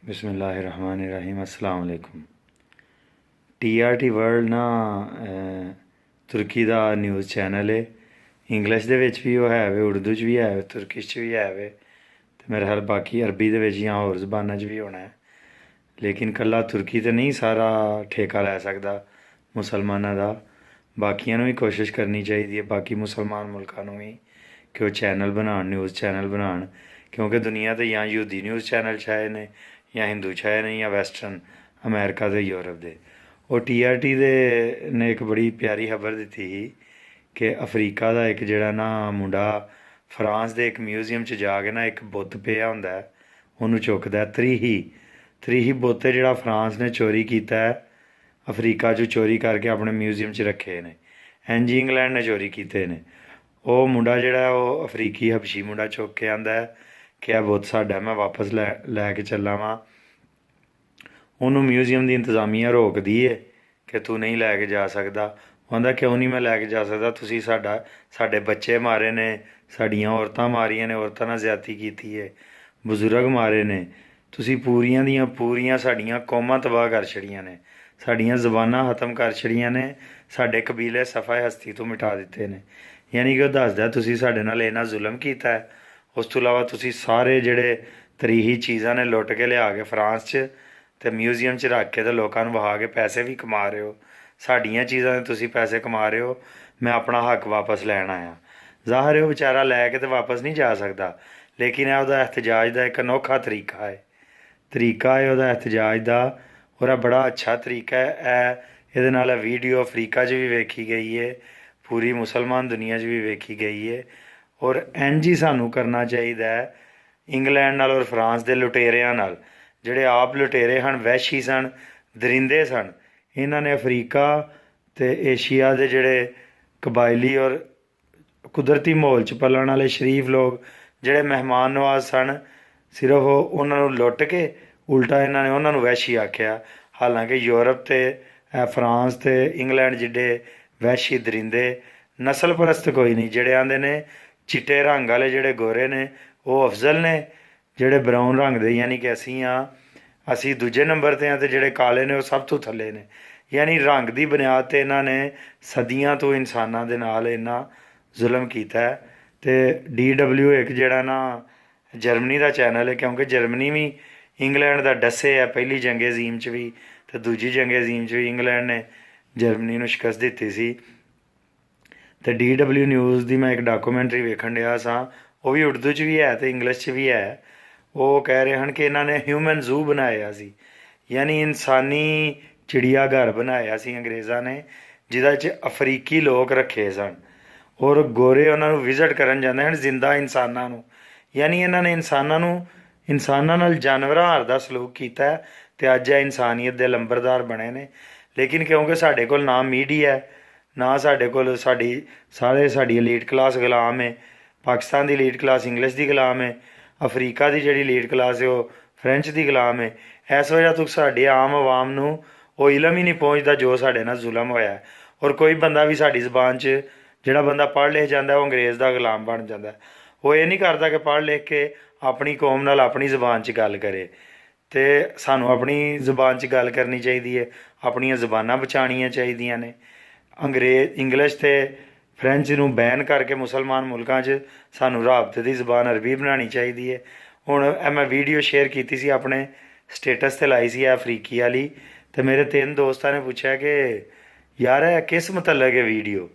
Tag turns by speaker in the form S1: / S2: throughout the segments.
S1: बिस्मिल्लाहिर्रहमानिर्रहीम अस्सलाम वालेकुम। TRT वर्ल्ड ना तुर्की ਦਾ ਨਿਊਜ਼ ਚੈਨਲ ਹੈ। ਇੰਗਲਿਸ਼ ਦੇ ਵਿੱਚ ਵੀ ਉਹ ਹੈ ਵੇ, ਉਰਦੂ 'ਚ ਵੀ ਹੈ ਵੇ, ਤੁਰਕਿਸ਼ 'ਚ ਵੀ ਹੈ ਵੇ, ਅਤੇ ਮੇਰੇ ਖਿਆਲ ਬਾਕੀ ਅਰਬੀ ਦੇ ਵਿੱਚ ਜਾਂ ਹੋਰ ਜ਼ਬਾਨਾਂ 'ਚ ਵੀ ਹੋਣਾ ਹੈ। ਲੇਕਿਨ ਇਕੱਲਾ ਤੁਰਕੀ ਤਾਂ ਨਹੀਂ ਸਾਰਾ ਠੇਕਾ ਲੈ ਸਕਦਾ ਮੁਸਲਮਾਨਾਂ ਦਾ, ਬਾਕੀਆਂ ਨੂੰ ਵੀ ਕੋਸ਼ਿਸ਼ ਕਰਨੀ ਚਾਹੀਦੀ ਹੈ, ਬਾਕੀ ਮੁਸਲਮਾਨ ਮੁਲਕਾਂ ਨੂੰ ਵੀ, ਕਿ ਉਹ ਚੈਨਲ ਬਣਾਉਣ, ਨਿਊਜ਼ ਚੈਨਲ ਬਣਾਉਣ, ਕਿਉਂਕਿ ਦੁਨੀਆ 'ਤੇ ਜਾਂ ਯਹੂਦੀ ਨਿਊਜ਼ ਚੈਨਲ ਛਾਏ ਨੇ, ਜਾਂ ਹਿੰਦੂ ਛਾਏ ਨੇ, ਜਾਂ ਵੈਸਟਰਨ ਅਮਰੀਕਾ ਦੇ, ਯੂਰਪ ਦੇ। ਉਹ TRT ਦੇ ਨੇ ਇੱਕ ਬੜੀ ਪਿਆਰੀ ਖਬਰ ਦਿੱਤੀ ਸੀ ਕਿ ਅਫਰੀਕਾ ਦਾ ਇੱਕ ਜਿਹੜਾ ਨਾ ਮੁੰਡਾ ਫਰਾਂਸ ਦੇ ਇੱਕ ਮਿਊਜ਼ੀਅਮ 'ਚ ਜਾ ਕੇ ਨਾ ਇੱਕ ਬੁੱਤ ਪਿਆ ਹੁੰਦਾ, ਉਹਨੂੰ ਚੁੱਕਦਾ। ਤਰੀਹੀ ਬੁੱਤ ਜਿਹੜਾ ਫਰਾਂਸ ਨੇ ਚੋਰੀ ਕੀਤਾ ਹੈ, ਅਫਰੀਕਾ 'ਚੋਂ ਚੋਰੀ ਕਰਕੇ ਆਪਣੇ ਮਿਊਜ਼ੀਅਮ 'ਚ ਰੱਖੇ ਨੇ। ਇੰਜ ਇੰਗਲੈਂਡ ਨੇ ਚੋਰੀ ਕੀਤੇ ਨੇ। ਉਹ ਮੁੰਡਾ ਜਿਹੜਾ ਉਹ ਅਫਰੀਕੀ ਹਬਸ਼ੀ ਮੁੰਡਾ ਚੁੱਕ ਕੇ ਆਉਂਦਾ ਕਿ ਇਹ ਬੁੱਤ ਸਾਡਾ, ਮੈਂ ਵਾਪਸ ਲੈ ਕੇ ਚੱਲਾਂ ਵਾਂ। ਉਹਨੂੰ ਮਿਊਜ਼ੀਅਮ ਦੀ ਇੰਤਜ਼ਾਮੀਆ ਰੋਕਦੀ ਏ ਕਿ ਤੂੰ ਨਹੀਂ ਲੈ ਕੇ ਜਾ ਸਕਦਾ। ਕਹਿੰਦਾ ਕਿਉਂ ਨਹੀਂ ਮੈਂ ਲੈ ਕੇ ਜਾ ਸਕਦਾ, ਤੁਸੀਂ ਸਾਡੇ ਬੱਚੇ ਮਾਰੇ ਨੇ, ਸਾਡੀਆਂ ਔਰਤਾਂ ਮਾਰੀਆਂ ਨੇ, ਔਰਤਾਂ ਨਾਲ ਜ਼ਿਆਦਤੀ ਕੀਤੀ ਹੈ, ਬਜ਼ੁਰਗ ਮਾਰੇ ਨੇ, ਤੁਸੀਂ ਪੂਰੀਆਂ ਦੀਆਂ ਪੂਰੀਆਂ ਸਾਡੀਆਂ ਕੌਮਾਂ ਤਬਾਹ ਕਰ ਛੜੀਆਂ ਨੇ, ਸਾਡੀਆਂ ਜ਼ਬਾਨਾਂ ਖਤਮ ਕਰ ਛੜੀਆਂ ਨੇ, ਸਾਡੇ ਕਬੀਲੇ ਸਫਾਏ ਹਸਤੀ ਤੋਂ ਮਿਟਾ ਦਿੱਤੇ ਨੇ। ਯਾਨੀ ਕਿ ਉਹ ਦੱਸਦਾ ਤੁਸੀਂ ਸਾਡੇ ਨਾਲ ਇੰਨਾ ਜ਼ੁਲਮ ਕੀਤਾ ਹੈ। ਉਸ ਤੋਂ ਇਲਾਵਾ ਤੁਸੀਂ ਸਾਰੇ ਜਿਹੜੇ ਤਰੀਹੀ ਚੀਜ਼ਾਂ ਨੇ ਲੁੱਟ ਕੇ ਲਿਆ ਕੇ ਫਰਾਂਸ 'ਚ ਅਤੇ ਮਿਊਜ਼ੀਅਮ 'ਚ ਰੱਖ ਕੇ ਅਤੇ ਲੋਕਾਂ ਨੂੰ ਵਹਾ ਕੇ ਪੈਸੇ ਵੀ ਕਮਾ ਰਹੇ ਹੋ। ਸਾਡੀਆਂ ਚੀਜ਼ਾਂ ਦੇ ਤੁਸੀਂ ਪੈਸੇ ਕਮਾ ਰਹੇ ਹੋ, ਮੈਂ ਆਪਣਾ ਹੱਕ ਵਾਪਸ ਲੈਣ ਆਇਆ। ਜ਼ਾਹਰ ਹੈ ਉਹ ਵਿਚਾਰਾ ਲੈ ਕੇ ਤਾਂ ਵਾਪਸ ਨਹੀਂ ਜਾ ਸਕਦਾ, ਲੇਕਿਨ ਇਹ ਉਹਦਾ ਇਹਤਜਾਜ ਦਾ ਇੱਕ ਅਨੋਖਾ ਤਰੀਕਾ ਹੈ ਉਹਦਾ ਇਹਤਜਾਜ ਦਾ, ਔਰ ਇਹ ਬੜਾ ਅੱਛਾ ਤਰੀਕਾ ਹੈ। ਇਹਦੇ ਨਾਲ ਇਹ ਵੀਡੀਓ ਅਫਰੀਕਾ 'ਚ ਵੀ ਵੇਖੀ ਗਈ ਹੈ, ਪੂਰੀ ਮੁਸਲਮਾਨ ਦੁਨੀਆ 'ਚ ਵੀ ਵੇਖੀ ਗਈ ਹੈ। ਔਰ ਇੰਝ ਹੀ ਸਾਨੂੰ ਕਰਨਾ ਚਾਹੀਦਾ ਹੈ ਇੰਗਲੈਂਡ ਨਾਲ ਔਰ ਫਰਾਂਸ ਦੇ ਲੁਟੇਰਿਆਂ ਨਾਲ, ਜਿਹੜੇ ਆਪ ਲੁਟੇਰੇ ਹਨ, ਵਹਿਸ਼ੀ ਸਨ, ਦਰਿੰਦੇ ਸਨ। ਇਹਨਾਂ ਨੇ ਅਫਰੀਕਾ ਅਤੇ ਏਸ਼ੀਆ ਦੇ ਜਿਹੜੇ ਕਬਾਇਲੀ ਔਰ ਕੁਦਰਤੀ ਮਾਹੌਲ 'ਚ ਪਲਣ ਵਾਲੇ ਸ਼ਰੀਫ ਲੋਕ ਜਿਹੜੇ ਮਹਿਮਾਨ ਨਵਾਜ਼ ਸਨ, ਸਿਰਫ ਉਹਨਾਂ ਨੂੰ ਲੁੱਟ ਕੇ ਉਲਟਾ ਇਹਨਾਂ ਨੇ ਉਹਨਾਂ ਨੂੰ ਵਹਿਸ਼ੀ ਆਖਿਆ। ਹਾਲਾਂਕਿ ਯੂਰਪ ਅਤੇ ਫਰਾਂਸ ਅਤੇ ਇੰਗਲੈਂਡ ਜਿੱਡੇ ਵਹਿਸ਼ੀ ਦਰਿੰਦੇ ਨਸਲ ਪ੍ਰਸਤ ਕੋਈ ਨਹੀਂ। ਜਿਹੜੇ ਆਉਂਦੇ ਨੇ ਚਿੱਟੇ ਰੰਗ ਵਾਲੇ ਜਿਹੜੇ ਗੋਰੇ ਨੇ ਉਹ ਅਫਜ਼ਲ ਨੇ, ਜਿਹੜੇ ਬਰਾਊਨ ਰੰਗ ਦੇ ਯਾਨੀ ਕਿ ਅਸੀਂ ਦੂਜੇ ਨੰਬਰ 'ਤੇ ਹਾਂ, ਅਤੇ ਜਿਹੜੇ ਕਾਲੇ ਨੇ ਉਹ ਸਭ ਤੋਂ ਥੱਲੇ ਨੇ। ਯਾਨੀ ਰੰਗ ਦੀ ਬੁਨਿਆਦ 'ਤੇ ਇਹਨਾਂ ਨੇ ਸਦੀਆਂ ਤੋਂ ਇਨਸਾਨਾਂ ਦੇ ਨਾਲ ਇੰਨਾ ਜ਼ੁਲਮ ਕੀਤਾ ਹੈ। ਅਤੇ DW ਇੱਕ ਜਿਹੜਾ ਨਾ ਜਰਮਨੀ ਦਾ ਚੈਨਲ ਹੈ, ਕਿਉਂਕਿ ਜਰਮਨੀ ਵੀ ਇੰਗਲੈਂਡ ਦਾ ਡੱਸੇ ਹੈ, ਪਹਿਲੀ ਜੰਗ ਅਜ਼ੀਮ 'ਚ ਵੀ ਅਤੇ ਦੂਜੀ ਜੰਗ ਅਜ਼ੀਮ 'ਚ ਵੀ ਇੰਗਲੈਂਡ ਨੇ ਜਰਮਨੀ ਨੂੰ ਸ਼ਿਕਸਤ ਦਿੱਤੀ ਸੀ। ਅਤੇ DW ਨਿਊਜ਼ ਦੀ ਮੈਂ ਇੱਕ ਡਾਕੂਮੈਂਟਰੀ ਵੇਖਣ ਡਿਆ ਸਾਂ, ਉਹ ਵੀ ਉਰਦੂ 'ਚ ਵੀ ਹੈ ਅਤੇ ਇੰਗਲਿਸ਼ 'ਚ ਵੀ ਹੈ। ਉਹ ਕਹਿ ਰਹੇ ਹਨ ਕਿ ਇਹਨਾਂ ਨੇ ਹਿਊਮਨ ਜ਼ੂ ਬਣਾਇਆ ਸੀ, ਯਾਨੀ ਇਨਸਾਨੀ ਚਿੜੀਆ ਘਰ ਬਣਾਇਆ ਸੀ ਅੰਗਰੇਜ਼ਾਂ ਨੇ, ਜਿਹਦੇ 'ਚ ਅਫਰੀਕੀ ਲੋਕ ਰੱਖੇ ਸਨ, ਔਰ ਗੋਰੇ ਉਹਨਾਂ ਨੂੰ ਵਿਜ਼ਿਟ ਕਰਨ ਜਾਂਦੇ ਹਨ, ਜ਼ਿੰਦਾ ਇਨਸਾਨਾਂ ਨੂੰ। ਯਾਨੀ ਇਹਨਾਂ ਨੇ ਇਨਸਾਨਾਂ ਨਾਲ ਜਾਨਵਰਾਂ ਹਾਰ ਦਾ ਸਲੂਕ ਕੀਤਾ ਅਤੇ ਅੱਜ ਇਹ ਇਨਸਾਨੀਅਤ ਦੇ ਲੰਬਰਦਾਰ ਬਣੇ ਨੇ। ਲੇਕਿਨ ਕਿਉਂਕਿ ਸਾਡੇ ਕੋਲ ਨਾ ਮੀਡੀਆ ਹੈ, ਨਾ ਸਾਡੇ ਕੋਲ ਸਾਡੀ ਐਲੀਟ ਕਲਾਸ ਗੁਲਾਮ ਹੈ। ਪਾਕਿਸਤਾਨ ਦੀ ਐਲੀਟ ਕਲਾਸ ਇੰਗਲਿਸ਼ ਦੀ ਗੁਲਾਮ ਹੈ, ਅਫਰੀਕਾ ਦੀ ਜਿਹੜੀ ਐਲੀਟ ਕਲਾਸ ਹੈ ਉਹ ਫਰੈਂਚ ਦੀ ਗੁਲਾਮ ਹੈ। ਇਸ ਵਜ੍ਹਾ ਤੋਂ ਸਾਡੇ ਆਮ ਆਵਾਮ ਨੂੰ ਉਹ ਇਲਮ ਹੀ ਨਹੀਂ ਪਹੁੰਚਦਾ ਜੋ ਸਾਡੇ ਨਾਲ ਜ਼ੁਲਮ ਹੋਇਆ। ਔਰ ਕੋਈ ਬੰਦਾ ਵੀ ਸਾਡੀ ਜ਼ਬਾਨ 'ਚ ਜਿਹੜਾ ਬੰਦਾ ਪੜ੍ਹ ਲਿਖ ਜਾਂਦਾ ਉਹ ਅੰਗਰੇਜ਼ ਦਾ ਗੁਲਾਮ ਬਣ ਜਾਂਦਾ। ਉਹ ਇਹ ਨਹੀਂ ਕਰਦਾ ਕਿ ਪੜ੍ਹ ਲਿਖ ਕੇ ਆਪਣੀ ਕੌਮ ਨਾਲ ਆਪਣੀ ਜ਼ਬਾਨ 'ਚ ਗੱਲ ਕਰੇ। ਅਤੇ ਸਾਨੂੰ ਆਪਣੀ ਜ਼ਬਾਨ 'ਚ ਗੱਲ ਕਰਨੀ ਚਾਹੀਦੀ ਹੈ, ਆਪਣੀਆਂ ਜ਼ਬਾਨਾਂ ਬਚਾਉਣੀਆਂ ਚਾਹੀਦੀਆਂ ਨੇ। ਇੰਗਲਿਸ਼ ਅਤੇ ਫਰੈਂਚ ਨੂੰ ਬੈਨ ਕਰਕੇ ਮੁਸਲਮਾਨ ਮੁਲਕਾਂ 'ਚ ਸਾਨੂੰ ਰਾਬਤੇ ਦੀ ਜ਼ਬਾਨ ਅਰਬੀ ਬਣਾਉਣੀ ਚਾਹੀਦੀ ਹੈ। ਹੁਣ ਇਹ ਮੈਂ ਵੀਡੀਓ ਸ਼ੇਅਰ ਕੀਤੀ ਸੀ, ਆਪਣੇ ਸਟੇਟਸ 'ਤੇ ਲਾਈ ਸੀ, ਇਹ ਅਫਰੀਕੀ ਵਾਲੀ, ਅਤੇ ਮੇਰੇ 3 ਦੋਸਤਾਂ ਨੇ ਪੁੱਛਿਆ ਕਿ ਯਾਰ ਇਹ ਕਿਸ ਮੁਤਲਕ ਹੈ ਵੀਡੀਓ।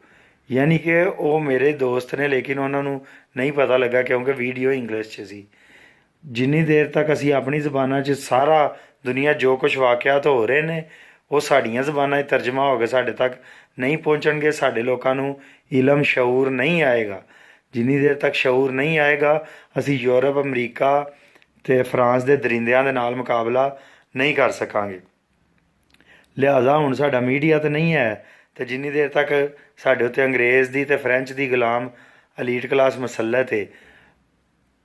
S1: ਯਾਨੀ ਕਿ ਉਹ ਮੇਰੇ ਦੋਸਤ ਨੇ, ਲੇਕਿਨ ਉਹਨਾਂ ਨੂੰ ਨਹੀਂ ਪਤਾ ਲੱਗਾ ਕਿਉਂਕਿ ਵੀਡੀਓ ਇੰਗਲਿਸ਼ 'ਚ ਸੀ। ਜਿੰਨੀ ਦੇਰ ਤੱਕ ਅਸੀਂ ਆਪਣੀ ਜ਼ਬਾਨਾਂ 'ਚ ਸਾਰਾ ਦੁਨੀਆ ਜੋ ਕੁਛ ਵਾਕਿਆਤ ਹੋ ਰਹੇ ਨੇ ਉਹ ਸਾਡੀਆਂ ਜ਼ਬਾਨਾਂ 'ਚ ਤਰਜਮਾ ਹੋ ਕੇ ਸਾਡੇ ਤੱਕ ਨਹੀਂ ਪਹੁੰਚਣਗੇ, ਸਾਡੇ ਲੋਕਾਂ ਨੂੰ ਇਲਮ ਸ਼ਊਰ ਨਹੀਂ ਆਏਗਾ। ਜਿੰਨੀ ਦੇਰ ਤੱਕ ਸ਼ਊਰ ਨਹੀਂ ਆਏਗਾ, ਅਸੀਂ ਯੂਰਪ, ਅਮਰੀਕਾ ਅਤੇ ਫਰਾਂਸ ਦੇ ਦਰਿੰਦਿਆਂ ਦੇ ਨਾਲ ਮੁਕਾਬਲਾ ਨਹੀਂ ਕਰ ਸਕਾਂਗੇ। ਲਿਹਾਜ਼ਾ ਹੁਣ ਸਾਡਾ ਮੀਡੀਆ ਤਾਂ ਨਹੀਂ ਹੈ, ਅਤੇ ਜਿੰਨੀ ਦੇਰ ਤੱਕ ਸਾਡੇ ਉੱਤੇ ਅੰਗਰੇਜ਼ ਦੀ ਅਤੇ ਫਰੈਂਚ ਦੀ ਗੁਲਾਮ ਐਲੀਟ ਕਲਾਸ ਮਸਲਤ ਹੈ,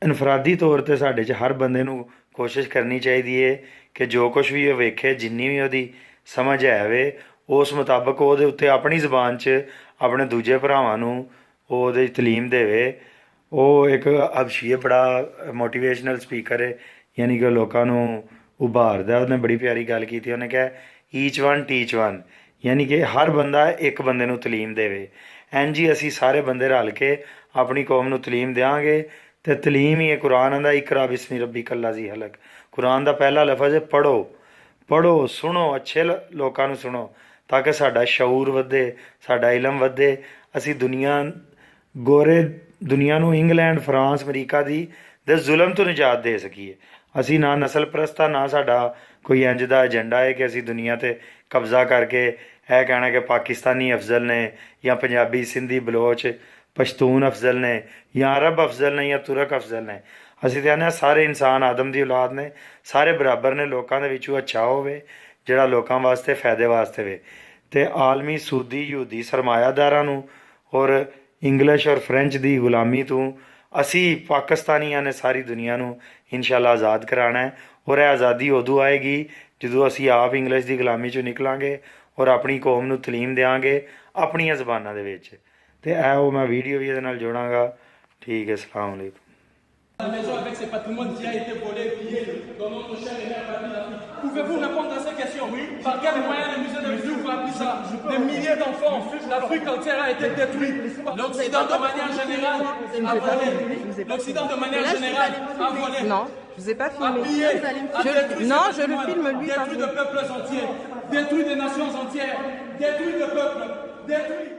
S1: ਇਨਫਰਾਦੀ ਤੌਰ 'ਤੇ ਸਾਡੇ 'ਚ ਹਰ ਬੰਦੇ ਨੂੰ ਕੋਸ਼ਿਸ਼ ਕਰਨੀ ਚਾਹੀਦੀ ਹੈ ਕਿ ਜੋ ਕੁਛ ਵੀ ਉਹ ਵੇਖੇ, ਜਿੰਨੀ ਵੀ ਉਹਦੀ ਸਮਝ ਹੈ ਵੇ, ਉਸ ਮੁਤਾਬਕ ਉਹਦੇ ਉੱਤੇ ਆਪਣੀ ਜ਼ਬਾਨ 'ਚ ਆਪਣੇ ਦੂਜੇ ਭਰਾਵਾਂ ਨੂੰ ਉਹਦੇ ਤਲੀਮ ਦੇਵੇ। ਉਹ ਇੱਕ ਹਬਸ਼ੀ ਬੜਾ ਮੋਟੀਵੇਸ਼ਨਲ ਸਪੀਕਰ ਹੈ, ਯਾਨੀ ਕਿ ਲੋਕਾਂ ਨੂੰ ਉਭਾਰਦਾ। ਉਹਨੇ ਬੜੀ ਪਿਆਰੀ ਗੱਲ ਕੀਤੀ, ਉਹਨੇ ਕਿਹਾ ਈਚ ਵਨ ਟੀਚ ਵਨ, ਯਾਨੀ ਕਿ ਹਰ ਬੰਦਾ ਇੱਕ ਬੰਦੇ ਨੂੰ ਤਲੀਮ ਦੇਵੇ। ਇੰਝ ਹੀ ਅਸੀਂ ਸਾਰੇ ਬੰਦੇ ਰਲ ਕੇ ਆਪਣੀ ਕੌਮ ਨੂੰ ਤਲੀਮ ਦਿਆਂਗੇ। ਅਤੇ ਤਲੀਮ ਹੀ ਹੈ, ਕੁਰਾਨ ਆਂਦਾ ਇਕਰਾ ਬਿਸਮੀ ਰੱਬਿਕਲ ਲਜ਼ੀ ਖਲਕ। ਕੁਰਾਨ ਦਾ ਪਹਿਲਾ ਲਫ਼ਜ਼ ਹੈ ਪੜ੍ਹੋ, ਪੜ੍ਹੋ, ਸੁਣੋ, ਅੱਛੇ ਲੋਕਾਂ ਨੂੰ ਸੁਣੋ, ਤਾਂ ਕਿ ਸਾਡਾ ਸ਼ਊਰ ਵਧੇ, ਸਾਡਾ ਇਲਮ ਵਧੇ, ਅਸੀਂ ਗੋਰੇ ਦੁਨੀਆ ਨੂੰ ਇੰਗਲੈਂਡ, ਫਰਾਂਸ, ਅਮਰੀਕਾ ਦੇ ਜ਼ੁਲਮ ਤੋਂ ਨਿਜਾਤ ਦੇ ਸਕੀਏ। ਅਸੀਂ ਨਾ ਨਸਲ ਪ੍ਰਸਤ ਆ, ਨਾ ਸਾਡਾ ਕੋਈ ਇੰਝ ਦਾ ਏਜੰਡਾ ਹੈ ਕਿ ਅਸੀਂ ਦੁਨੀਆ 'ਤੇ ਕਬਜ਼ਾ ਕਰਕੇ ਇਹ ਕਹਿਣਾ ਕਿ ਪਾਕਿਸਤਾਨੀ ਅਫਜ਼ਲ ਨੇ ਜਾਂ ਪੰਜਾਬੀ, ਸਿੰਧੀ, ਬਲੋਚ, ਪਸ਼ਤੂਨ ਅਫਜ਼ਲ ਨੇ ਜਾਂ ਅਰਬ ਅਫਜ਼ਲ ਨੇ ਜਾਂ ਤੁਰਕ ਅਫਜ਼ਲ ਨੇ। ਅਸੀਂ ਕਹਿੰਦੇ ਹਾਂ ਸਾਰੇ ਇਨਸਾਨ ਆਦਮ ਦੀ ਔਲਾਦ ਨੇ, ਸਾਰੇ ਬਰਾਬਰ ਨੇ, ਲੋਕਾਂ ਦੇ ਵਿੱਚੋਂ ਅੱਛਾ ਹੋਵੇ ਜਿਹੜਾ ਲੋਕਾਂ ਵਾਸਤੇ ਫਾਇਦੇ ਵਾਸਤੇ ਵੇ। ਅਤੇ ਆਲਮੀ ਸੂਦੀ ਯਹੂਦੀ ਸਰਮਾਇਆਦਾਰਾਂ ਨੂੰ ਔਰ ਇੰਗਲਿਸ਼ ਔਰ ਫਰੈਂਚ ਦੀ ਗੁਲਾਮੀ ਤੋਂ ਅਸੀਂ ਪਾਕਿਸਤਾਨੀਆਂ ਨੇ ਸਾਰੀ ਦੁਨੀਆ ਨੂੰ ਇਨਸ਼ਾਅੱਲਾ ਆਜ਼ਾਦ ਕਰਾਉਣਾ ਹੈ। ਔਰ ਇਹ ਆਜ਼ਾਦੀ ਉਦੋਂ ਆਏਗੀ ਜਦੋਂ ਅਸੀਂ ਆਪ ਇੰਗਲਿਸ਼ ਦੀ ਗੁਲਾਮੀ 'ਚੋਂ ਨਿਕਲਾਂਗੇ ਔਰ ਆਪਣੀ ਕੌਮ ਨੂੰ ਤਲੀਮ ਦਿਆਂਗੇ ਆਪਣੀਆਂ ਜ਼ਬਾਨਾਂ ਦੇ ਵਿੱਚ। ਅਤੇ ਇਹ ਉਹ ਮੈਂ ਵੀਡੀਓ ਵੀ ਇਹਦੇ ਨਾਲ ਜੋੜਾਂਗਾ। ਠੀਕ ਹੈ, ਅਸਲਾਮ ਵਾਲੇਕੁਮ।
S2: La maison avec ses patrimoines qui a été volé, pillé dans notre cher et mère patrie d'Afrique. Pouvez-vous répondre à ces questions? Oui. Par quels moyens le musée de Louvre a pris ça? Des milliers d'enfants, l'Afrique entière a été détruite. L'Occident de manière générale a volé. L'Occident de manière générale a volé.
S3: Non, je vous ai pas filmé.
S2: A pillé, a détruit.
S3: Non, je le filme lui.
S2: Détruit de peuples entiers, détruit des nations entières, détruit de peuples, détruit.